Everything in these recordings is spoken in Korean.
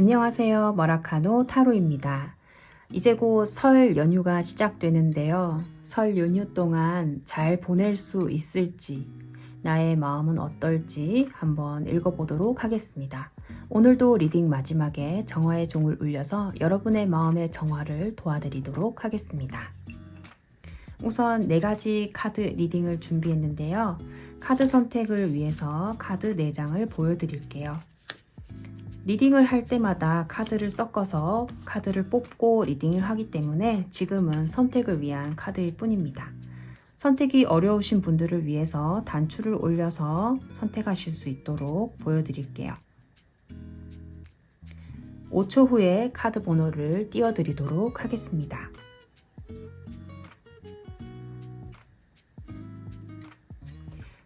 안녕하세요. 머라카노 타로입니다. 이제 곧 설 연휴가 시작되는데요. 설 연휴 동안 잘 보낼 수 있을지, 나의 마음은 어떨지 한번 읽어보도록 하겠습니다. 오늘도 리딩 마지막에 정화의 종을 울려서 여러분의 마음의 정화를 도와드리도록 하겠습니다. 우선 4가지 카드 리딩을 준비했는데요. 카드 선택을 위해서 카드 4장을 보여드릴게요. 리딩을 할 때마다 카드를 섞어서 카드를 뽑고 리딩을 하기 때문에 지금은 선택을 위한 카드일 뿐입니다. 선택이 어려우신 분들을 위해서 단추를 올려서 선택하실 수 있도록 보여드릴게요. 5초 후에 카드 번호를 띄워드리도록 하겠습니다.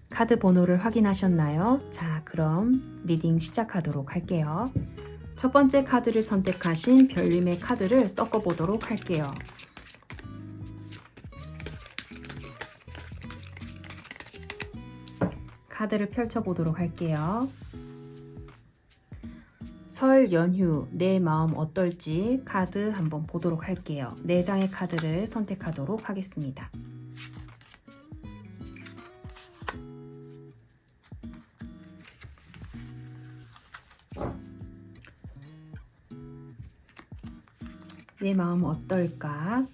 카드 번호를 확인하셨나요? 자, 그럼 리딩 시작하도록 할게요. 첫 번째 카드를 선택하신 별님의 카드를 섞어 보도록 할게요. 카드를 펼쳐 보도록 할게요. 설 연휴 내 마음 어떨지 카드 한번 보도록 할게요. 4장의 카드를 선택하도록 하겠습니다. 내 마음 어떨까?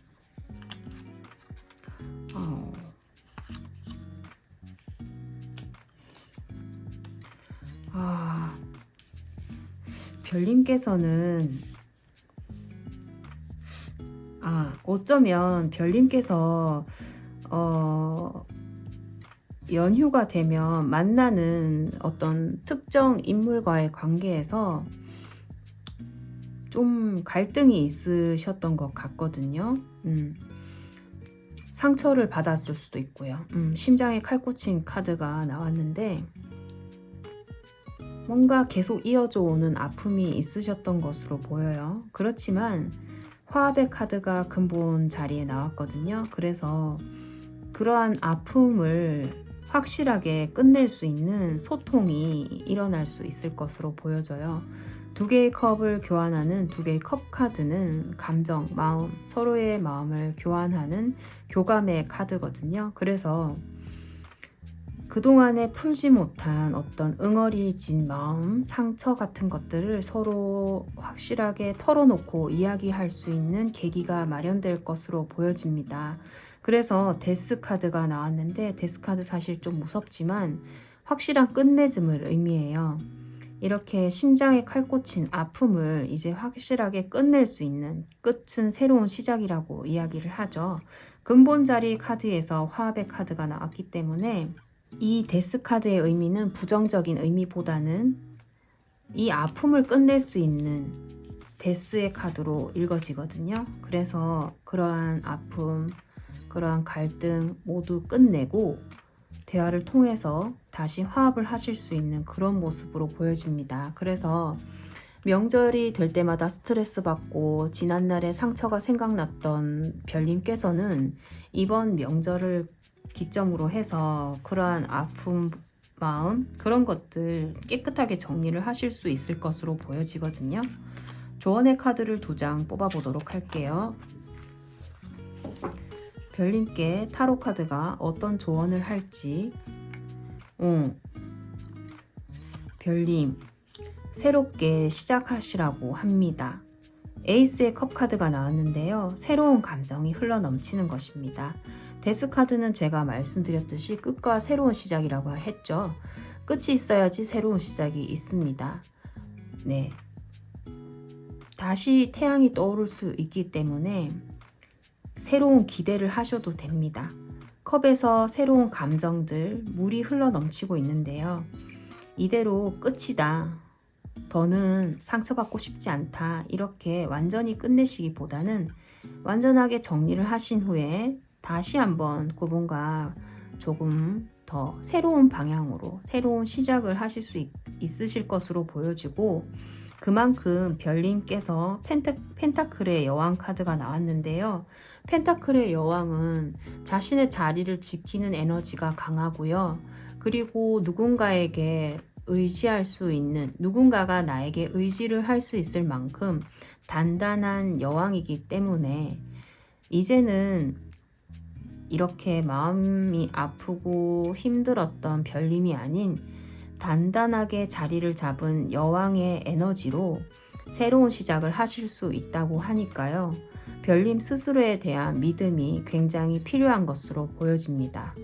별님께서는 어쩌면 별님께서 연휴가 되면 만나는 어떤 특정 인물과의 관계에서 좀 갈등이 있으셨던 것 같거든요. 상처를 받았을 수도 있고요. 심장에 칼 꽂힌 카드가 나왔는데 뭔가 계속 이어져 오는 아픔이 있으셨던 것으로 보여요. 그렇지만 화합의 카드가 근본 자리에 나왔거든요. 그래서 그러한 아픔을 확실하게 끝낼 수 있는 소통이 일어날 수 있을 것으로 보여져요. 2개의 컵을 교환하는 2개의 컵 카드는 감정, 마음, 서로의 마음을 교환하는 교감의 카드거든요. 그래서 그동안에 풀지 못한 어떤 응어리진 마음, 상처 같은 것들을 서로 확실하게 털어놓고 이야기할 수 있는 계기가 마련될 것으로 보여집니다. 그래서 데스 카드가 나왔는데 데스 카드 사실 좀 무섭지만 확실한 끝맺음을 의미해요. 이렇게 심장에 칼 꽂힌 아픔을 이제 확실하게 끝낼 수 있는 끝은 새로운 시작이라고 이야기를 하죠. 근본 자리 카드에서 화합의 카드가 나왔기 때문에 이 데스 카드의 의미는 부정적인 의미보다는 이 아픔을 끝낼 수 있는 데스의 카드로 읽어지거든요. 그래서 그러한 아픔, 그러한 갈등 모두 끝내고 대화를 통해서 다시 화합을 하실 수 있는 그런 모습으로 보여집니다. 그래서 명절이 될 때마다 스트레스 받고 지난날의 상처가 생각났던 별님께서는 이번 명절을 기점으로 해서 그러한 아픔, 마음 그런 것들 깨끗하게 정리를 하실 수 있을 것으로 보여지거든요. 조언의 카드를 2장 뽑아보도록 할게요. 별님께 타로 카드가 어떤 조언을 할지. 별님, 새롭게 시작하시라고 합니다. 에이스의 컵 카드가 나왔는데요. 새로운 감정이 흘러넘치는 것입니다. 데스 카드는 제가 말씀드렸듯이 끝과 새로운 시작이라고 했죠. 끝이 있어야지 새로운 시작이 있습니다. 네. 다시 태양이 떠오를 수 있기 때문에 새로운 기대를 하셔도 됩니다. 컵에서 새로운 감정들, 물이 흘러넘치고 있는데요. 이대로 끝이다. 더는 상처받고 싶지 않다. 이렇게 완전히 끝내시기보다는 완전하게 정리를 하신 후에 다시 한번 그분과 조금 더 새로운 방향으로 새로운 시작을 하실 수 있으실 것으로 보여지고 그만큼 별님께서 펜타클의 여왕 카드가 나왔는데요. 펜타클의 여왕은 자신의 자리를 지키는 에너지가 강하고요. 그리고 누군가에게 의지할 수 있는, 누군가가 나에게 의지를 할 수 있을 만큼 단단한 여왕이기 때문에 이제는 이렇게 마음이 아프고 힘들었던 별님이 아닌 단단하게 자리를 잡은 여왕의 에너지로 새로운 시작을 하실 수 있다고 하니까요. 별님 스스로에 대한 믿음이 굉장히 필요한 것으로 보여집니다.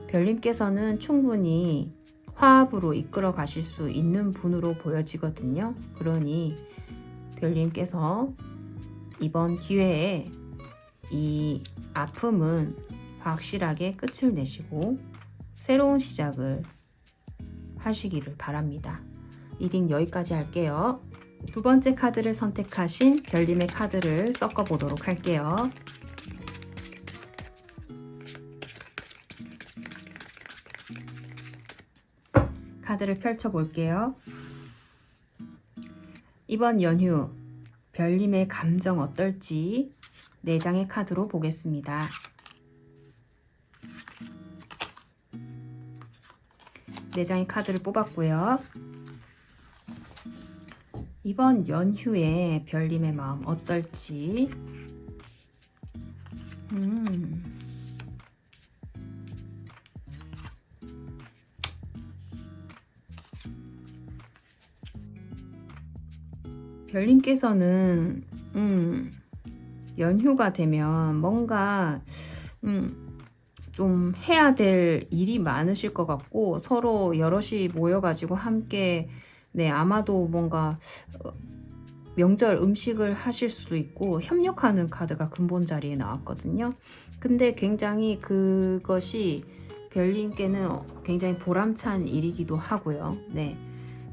별님께서는 충분히 화합으로 이끌어 가실 수 있는 분으로 보여지거든요. 그러니 별님께서 이번 기회에 이 아픔은 확실하게 끝을 내시고 새로운 시작을 하시기를 바랍니다. 리딩 여기까지 할게요. 두 번째 카드를 선택하신 별님의 카드를 섞어 보도록 할게요. 카드를 펼쳐 볼게요. 이번 연휴 별님의 감정 어떨지 4장의 카드로 보겠습니다. 네 장의 카드를 뽑았고요. 이번 연휴에 별님의 마음 어떨지 별님께서는 연휴가 되면 뭔가 좀 해야 될 일이 많으실 것 같고 서로 여럿이 모여가지고 함께 아마도 뭔가 명절 음식을 하실 수도 있고 협력하는 카드가 근본 자리에 나왔거든요. 근데 굉장히 그것이 별님께는 굉장히 보람찬 일이기도 하고요. 네.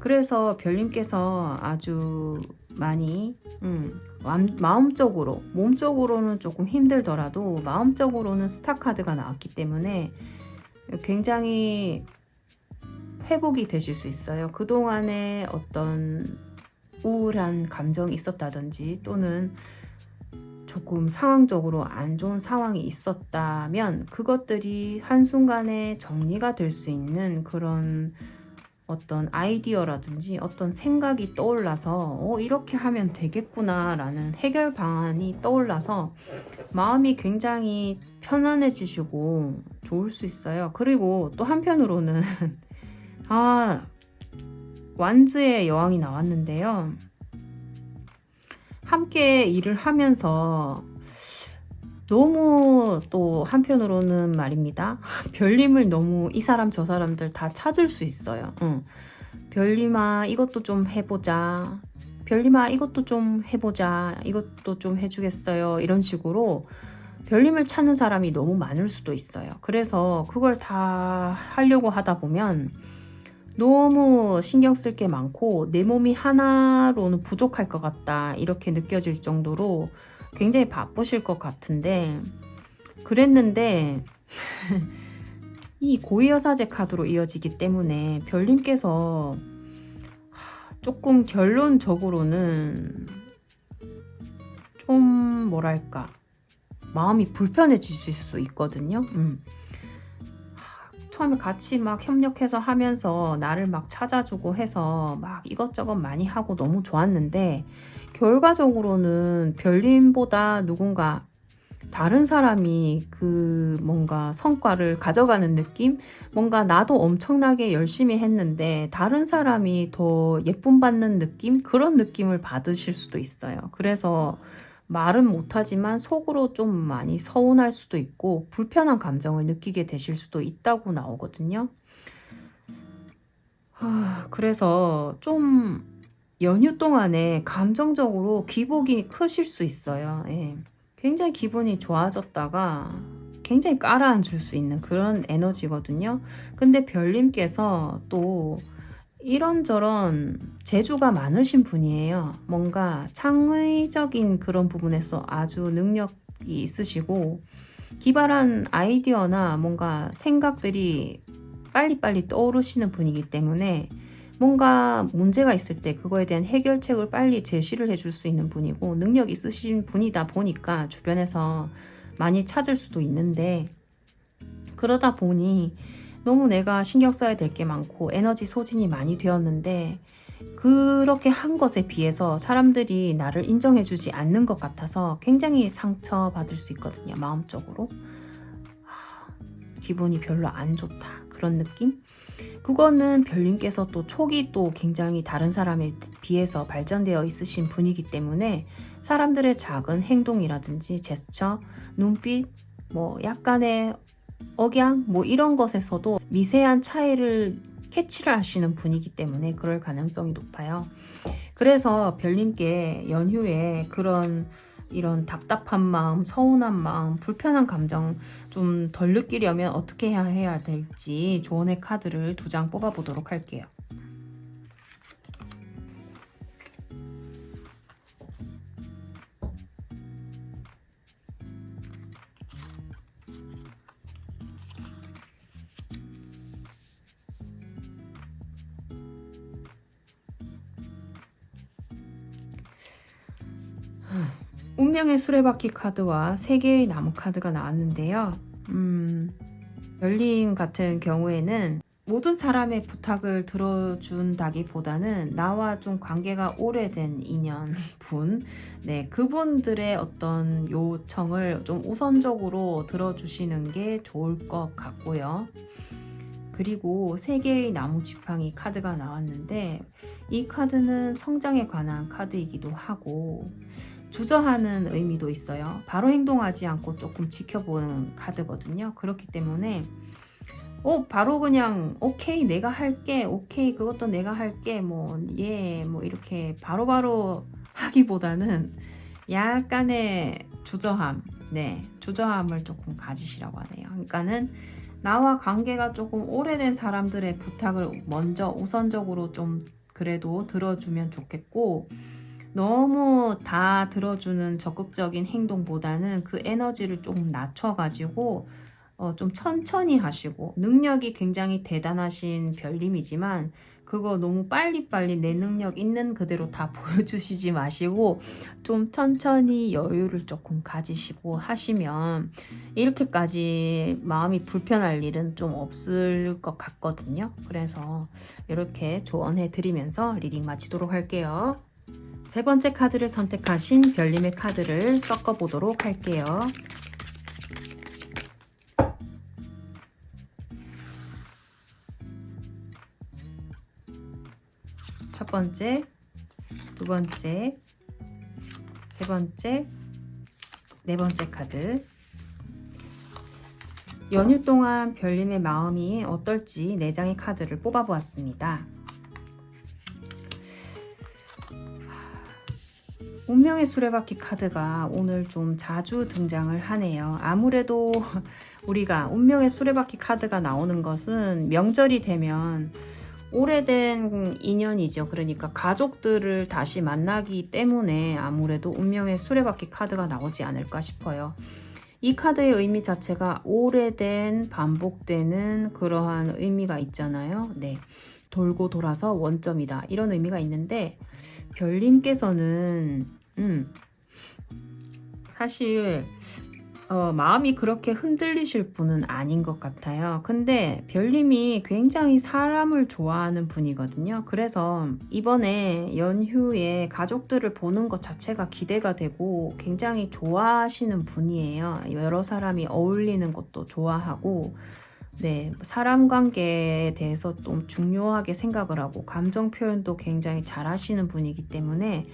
그래서 별님께서 아주 많이 마음적으로, 몸적으로는 조금 힘들더라도 마음적으로는 스타 카드가 나왔기 때문에 굉장히 회복이 되실 수 있어요. 그동안에 어떤 우울한 감정이 있었다든지 또는 조금 상황적으로 안 좋은 상황이 있었다면 그것들이 한순간에 정리가 될 수 있는 그런 어떤 아이디어라든지 어떤 생각이 떠올라서 이렇게 하면 되겠구나 라는 해결 방안이 떠올라서 마음이 굉장히 편안해지시고 좋을 수 있어요. 그리고 또 한편으로는 완즈의 여왕이 나왔는데요. 함께 일을 하면서 너무 또 한편으로는 말입니다. 별님을 너무 이 사람 저 사람들 다 찾을 수 있어요. 별님아 이것도 좀 해보자. 별님아 이것도 좀 해보자. 이것도 좀 해주겠어요. 이런 식으로 별님을 찾는 사람이 너무 많을 수도 있어요. 그래서 그걸 다 하려고 하다 보면 너무 신경 쓸 게 많고 내 몸이 하나로는 부족할 것 같다 이렇게 느껴질 정도로 굉장히 바쁘실 것 같은데 그랬는데 이 고위여사제 카드로 이어지기 때문에 별님께서 조금 결론적으로는 좀 뭐랄까 마음이 불편해지실 수 있거든요. 처음에 같이 막 협력해서 하면서 나를 막 찾아주고 해서 막 이것저것 많이 하고 너무 좋았는데 결과적으로는 별님보다 누군가 다른 사람이 그 뭔가 성과를 가져가는 느낌? 뭔가 나도 엄청나게 열심히 했는데 다른 사람이 더 예쁨 받는 느낌? 그런 느낌을 받으실 수도 있어요. 그래서 말은 못하지만 속으로 좀 많이 서운할 수도 있고 불편한 감정을 느끼게 되실 수도 있다고 나오거든요. 그래서 좀 연휴 동안에 감정적으로 기복이 크실 수 있어요. 예. 굉장히 기분이 좋아졌다가 굉장히 깔아앉을 수 있는 그런 에너지거든요. 근데 별님께서 또 이런저런 재주가 많으신 분이에요. 뭔가 창의적인 그런 부분에서 아주 능력이 있으시고 기발한 아이디어나 뭔가 생각들이 빨리빨리 떠오르시는 분이기 때문에 뭔가 문제가 있을 때 그거에 대한 해결책을 빨리 제시를 해줄 수 있는 분이고 능력 있으신 분이다 보니까 주변에서 많이 찾을 수도 있는데 그러다 보니 너무 내가 신경 써야 될 게 많고 에너지 소진이 많이 되었는데 그렇게 한 것에 비해서 사람들이 나를 인정해주지 않는 것 같아서 굉장히 상처받을 수 있거든요. 마음적으로. 기분이 별로 안 좋다. 그런 느낌? 그거는 별님께서 또 촉이 또 굉장히 다른 사람에 비해서 발전되어 있으신 분이기 때문에 사람들의 작은 행동이라든지 제스처, 눈빛, 뭐 약간의 억양 뭐 이런 것에서도 미세한 차이를 캐치를 하시는 분이기 때문에 그럴 가능성이 높아요. 그래서 별님께 연휴에 그런 이런 답답한 마음, 서운한 마음, 불편한 감정 좀 덜 느끼려면 어떻게 해야 될지 조언의 카드를 2장 뽑아보도록 할게요. 운명의 수레바퀴 카드와 3개의 나무 카드가 나왔는데요. 별님 같은 경우에는 모든 사람의 부탁을 들어준다기보다는 나와 좀 관계가 오래된 인연분, 네, 그분들의 어떤 요청을 좀 우선적으로 들어주시는 게 좋을 것 같고요. 그리고 3개의 나무 지팡이 카드가 나왔는데 이 카드는 성장에 관한 카드이기도 하고 주저하는 의미도 있어요. 바로 행동하지 않고 조금 지켜보는 카드거든요. 그렇기 때문에 바로 그냥 오케이 내가 할게, 오케이 그것도 내가 할게, 뭐 이렇게 바로바로 하기보다는 약간의 주저함, 네, 주저함을 조금 가지시라고 하네요. 그러니까는 나와 관계가 조금 오래된 사람들의 부탁을 먼저 우선적으로 좀 그래도 들어주면 좋겠고, 너무 다 들어주는 적극적인 행동보다는 그 에너지를 조금 낮춰가지고 좀 천천히 하시고, 능력이 굉장히 대단하신 별님이지만 그거 너무 빨리빨리 내 능력 있는 그대로 다 보여주시지 마시고 좀 천천히 여유를 조금 가지시고 하시면 이렇게까지 마음이 불편할 일은 좀 없을 것 같거든요. 그래서 이렇게 조언해 드리면서 리딩 마치도록 할게요. 3번째 카드를 선택하신 별님의 카드를 섞어 보도록 할게요. 첫 번째, 2번째, 3번째, 4번째 카드. 연휴 동안 별님의 마음이 어떨지 4장의 카드를 뽑아보았습니다. 운명의 수레바퀴 카드가 오늘 좀 자주 등장을 하네요. 아무래도 우리가 운명의 수레바퀴 카드가 나오는 것은 명절이 되면 오래된 인연이죠. 그러니까 가족들을 다시 만나기 때문에 아무래도 운명의 수레바퀴 카드가 나오지 않을까 싶어요. 이 카드의 의미 자체가 오래된 반복되는 그러한 의미가 있잖아요. 네, 돌고 돌아서 원점이다 이런 의미가 있는데 별님께서는 사실 마음이 그렇게 흔들리실 분은 아닌 것 같아요. 근데 별님이 굉장히 사람을 좋아하는 분이거든요. 그래서 이번에 연휴에 가족들을 보는 것 자체가 기대가 되고 굉장히 좋아하시는 분이에요. 여러 사람이 어울리는 것도 좋아하고, 네, 사람 관계에 대해서 좀 중요하게 생각을 하고 감정 표현도 굉장히 잘 하시는 분이기 때문에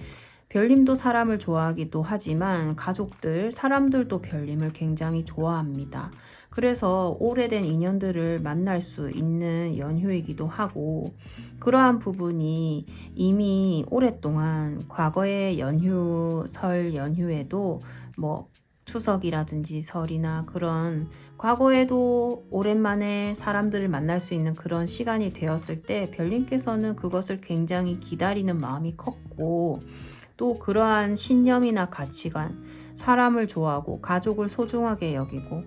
별님도 사람을 좋아하기도 하지만 가족들, 사람들도 별님을 굉장히 좋아합니다. 그래서 오래된 인연들을 만날 수 있는 연휴이기도 하고, 그러한 부분이 이미 오랫동안 과거의 연휴, 설 연휴에도 뭐 추석이라든지 설이나 그런 과거에도 오랜만에 사람들을 만날 수 있는 그런 시간이 되었을 때 별님께서는 그것을 굉장히 기다리는 마음이 컸고, 또 그러한 신념이나 가치관, 사람을 좋아하고 가족을 소중하게 여기고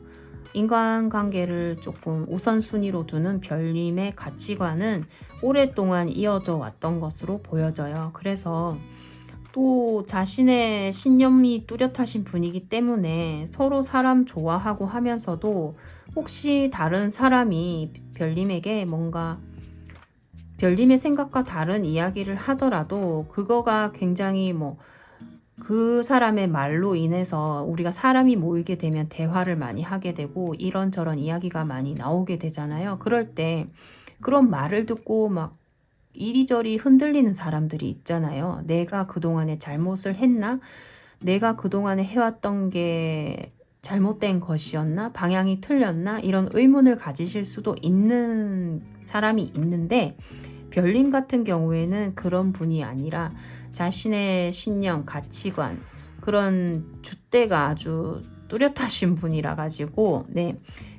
인간관계를 조금 우선순위로 두는 별님의 가치관은 오랫동안 이어져 왔던 것으로 보여져요. 그래서 또 자신의 신념이 뚜렷하신 분이기 때문에 서로 사람 좋아하고 하면서도 혹시 다른 사람이 별님에게 뭔가 별님의 생각과 다른 이야기를 하더라도 그거가 굉장히 그 사람의 말로 인해서 우리가 사람이 모이게 되면 대화를 많이 하게 되고 이런저런 이야기가 많이 나오게 되잖아요. 그럴 때 그런 말을 듣고 막 이리저리 흔들리는 사람들이 있잖아요. 내가 그동안에 잘못을 했나? 내가 그동안에 해왔던 게 잘못된 것이었나? 방향이 틀렸나? 이런 의문을 가지실 수도 있는 사람이 있는데 별님 같은 경우에는 그런 분이 아니라 자신의 신념, 가치관, 그런 줏대가 아주 뚜렷하신 분이라 가지고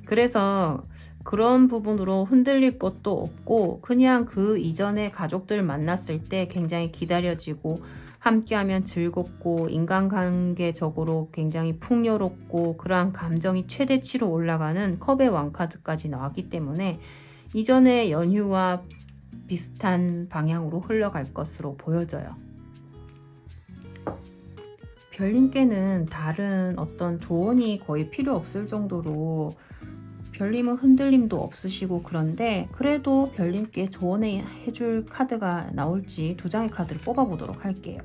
그래서 그런 부분으로 흔들릴 것도 없고 그냥 그 이전에 가족들 만났을 때 굉장히 기다려지고 함께하면 즐겁고 인간관계적으로 굉장히 풍요롭고 그러한 감정이 최대치로 올라가는 컵의 왕카드까지 나왔기 때문에 이전의 연휴와 비슷한 방향으로 흘러갈 것으로 보여져요. 별님께는 다른 어떤 조언이 거의 필요 없을 정도로 별님은 흔들림도 없으시고 그런데 그래도 별님께 조언해줄 카드가 나올지 2장의 카드를 뽑아보도록 할게요.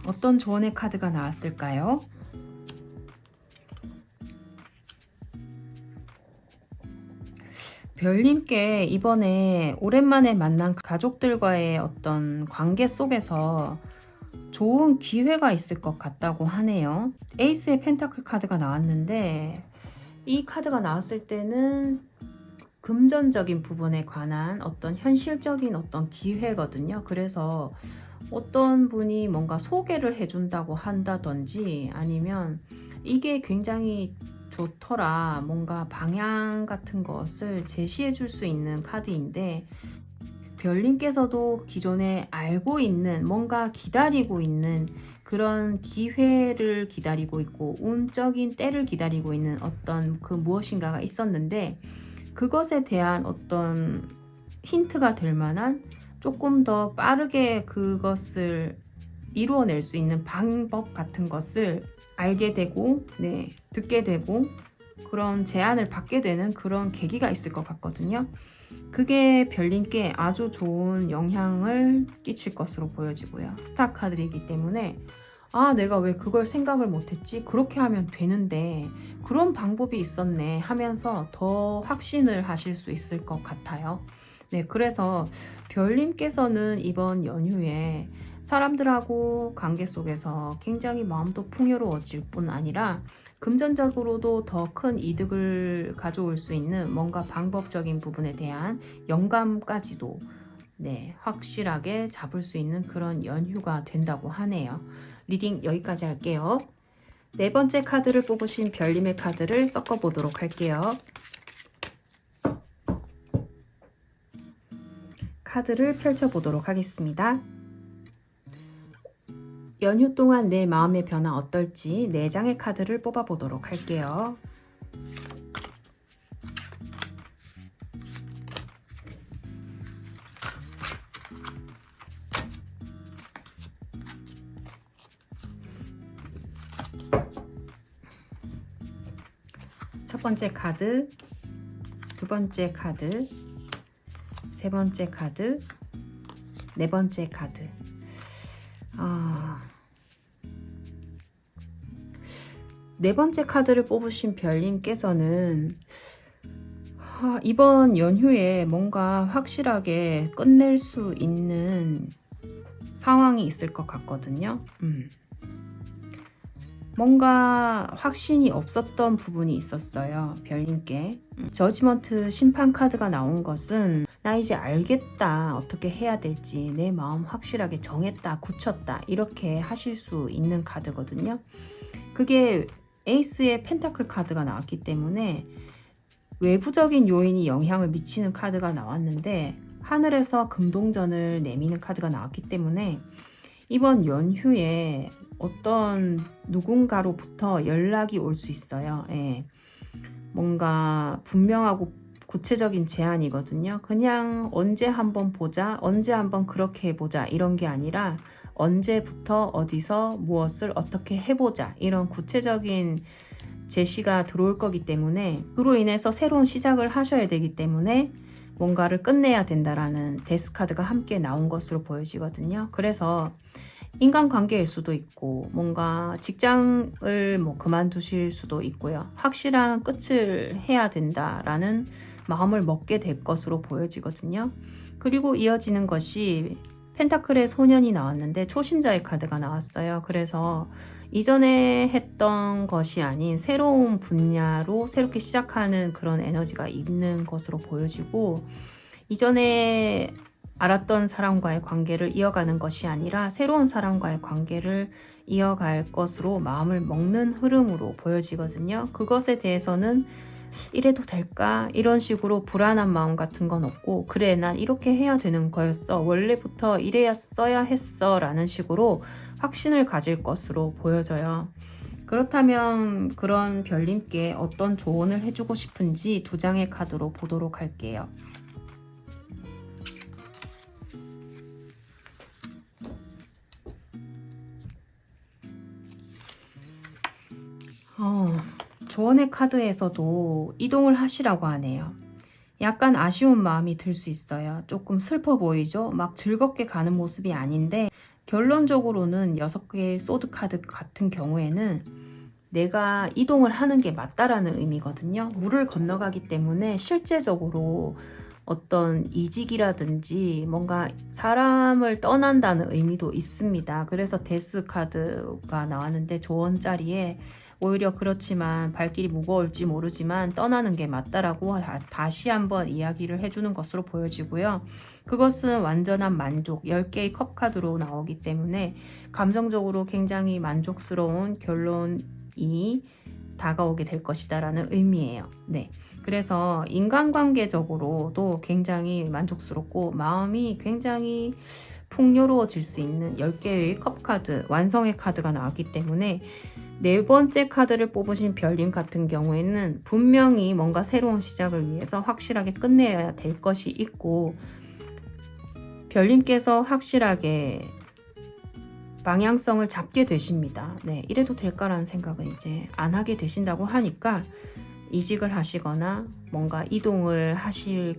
어떤 조언의 카드가 나왔을까요? 별님께 이번에 오랜만에 만난 가족들과의 어떤 관계 속에서 좋은 기회가 있을 것 같다고 하네요. 에이스의 펜타클 카드가 나왔는데 이 카드가 나왔을 때는 금전적인 부분에 관한 어떤 현실적인 어떤 기회거든요. 그래서 어떤 분이 뭔가 소개를 해준다고 한다든지 아니면 이게 굉장히 좋더라, 뭔가 방향 같은 것을 제시해 줄 수 있는 카드인데 별님께서도 기존에 알고 있는 뭔가 기다리고 있는 그런 기회를 기다리고 있고 운적인 때를 기다리고 있는 어떤 그 무엇인가가 있었는데 그것에 대한 어떤 힌트가 될 만한 조금 더 빠르게 그것을 이루어낼 수 있는 방법 같은 것을 알게 되고 듣게 되고 그런 제안을 받게 되는 그런 계기가 있을 것 같거든요. 그게 별님께 아주 좋은 영향을 끼칠 것으로 보여지고요. 스타 카드이기 때문에 내가 왜 그걸 생각을 못했지? 그렇게 하면 되는데 그런 방법이 있었네 하면서 더 확신을 하실 수 있을 것 같아요. 그래서 별님께서는 이번 연휴에 사람들하고 관계 속에서 굉장히 마음도 풍요로워질 뿐 아니라 금전적으로도 더 큰 이득을 가져올 수 있는 뭔가 방법적인 부분에 대한 영감까지도 확실하게 잡을 수 있는 그런 연휴가 된다고 하네요. 리딩 여기까지 할게요. 4번째 카드를 뽑으신 별님의 카드를 섞어 보도록 할게요. 카드를 펼쳐 보도록 하겠습니다. 연휴 동안 내 마음의 변화 어떨지 4장의 카드를 뽑아 보도록 할게요. 첫 번째 카드, 두 번째 카드, 세 번째 카드, 네 번째 카드. 네 번째 카드를 뽑으신 별님께서는 이번 연휴에 뭔가 확실하게 끝낼 수 있는 상황이 있을 것 같거든요. 뭔가 확신이 없었던 부분이 있었어요. 별님께. 저지먼트 심판 카드가 나온 것은 나 이제 알겠다. 어떻게 해야 될지 내 마음 확실하게 정했다. 굳혔다. 이렇게 하실 수 있는 카드거든요. 그게 에이스의 펜타클 카드가 나왔기 때문에 외부적인 요인이 영향을 미치는 카드가 나왔는데 하늘에서 금동전을 내미는 카드가 나왔기 때문에 이번 연휴에 어떤 누군가로부터 연락이 올 수 있어요. 뭔가 분명하고 구체적인 제안이거든요. 그냥 언제 한번 보자, 언제 한번 그렇게 해보자 이런 게 아니라 언제부터 어디서 무엇을 어떻게 해보자 이런 구체적인 제시가 들어올 거기 때문에 그로 인해서 새로운 시작을 하셔야 되기 때문에 뭔가를 끝내야 된다라는 데스카드가 함께 나온 것으로 보여지거든요. 그래서 인간관계일 수도 있고 뭔가 직장을 뭐 그만두실 수도 있고요. 확실한 끝을 해야 된다라는 마음을 먹게 될 것으로 보여지거든요. 그리고 이어지는 것이 펜타클의 소년이 나왔는데 초심자의 카드가 나왔어요. 그래서 이전에 했던 것이 아닌 새로운 분야로 새롭게 시작하는 그런 에너지가 있는 것으로 보여지고 이전에 알았던 사람과의 관계를 이어가는 것이 아니라 새로운 사람과의 관계를 이어갈 것으로 마음을 먹는 흐름으로 보여지거든요. 그것에 대해서는 이래도 될까? 이런 식으로 불안한 마음 같은 건 없고 그래 난 이렇게 해야 되는 거였어. 원래부터 이래야 했어 라는 식으로 확신을 가질 것으로 보여져요. 그렇다면 그런 별님께 어떤 조언을 해주고 싶은지 두 장의 카드로 보도록 할게요. 조언의 카드에서도 이동을 하시라고 하네요. 약간 아쉬운 마음이 들 수 있어요. 조금 슬퍼 보이죠? 막 즐겁게 가는 모습이 아닌데 결론적으로는 6개의 소드 카드 같은 경우에는 내가 이동을 하는 게 맞다라는 의미거든요. 물을 건너가기 때문에 실제적으로 어떤 이직이라든지 뭔가 사람을 떠난다는 의미도 있습니다. 그래서 데스 카드가 나왔는데 조언 자리에 오히려 그렇지만 발길이 무거울지 모르지만 떠나는 게 맞다라고 다시 한번 이야기를 해주는 것으로 보여지고요. 그것은 완전한 만족, 10개의 컵 카드로 나오기 때문에 감정적으로 굉장히 만족스러운 결론이 다가오게 될 것이다 라는 의미예요. 네. 그래서 인간관계적으로도 굉장히 만족스럽고 마음이 굉장히 풍요로워질 수 있는 10개의 컵 카드, 완성의 카드가 나왔기 때문에 네 번째 카드를 뽑으신 별님 같은 경우에는 분명히 뭔가 새로운 시작을 위해서 확실하게 끝내야 될 것이 있고 별님께서 확실하게 방향성을 잡게 되십니다. 네, 이래도 될까라는 생각은 이제 안 하게 되신다고 하니까 이직을 하시거나 뭔가 이동을 하실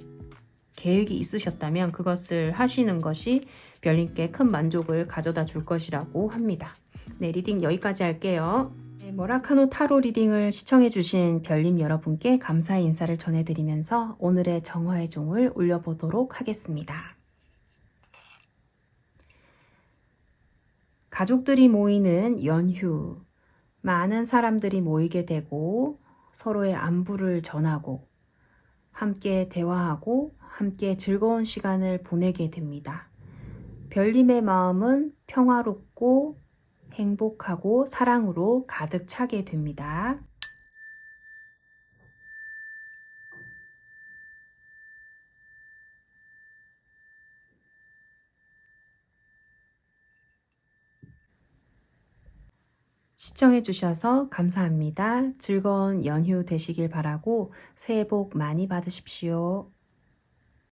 계획이 있으셨다면 그것을 하시는 것이 별님께 큰 만족을 가져다 줄 것이라고 합니다. 네, 리딩 여기까지 할게요. 네, 모라카노 타로 리딩을 시청해주신 별님 여러분께 감사의 인사를 전해드리면서 오늘의 정화의 종을 올려보도록 하겠습니다. 가족들이 모이는 연휴, 많은 사람들이 모이게 되고 서로의 안부를 전하고 함께 대화하고 함께 즐거운 시간을 보내게 됩니다. 별님의 마음은 평화롭고 행복하고 사랑으로 가득 차게 됩니다. 시청해주셔서 감사합니다. 즐거운 연휴 되시길 바라고 새해 복 많이 받으십시오.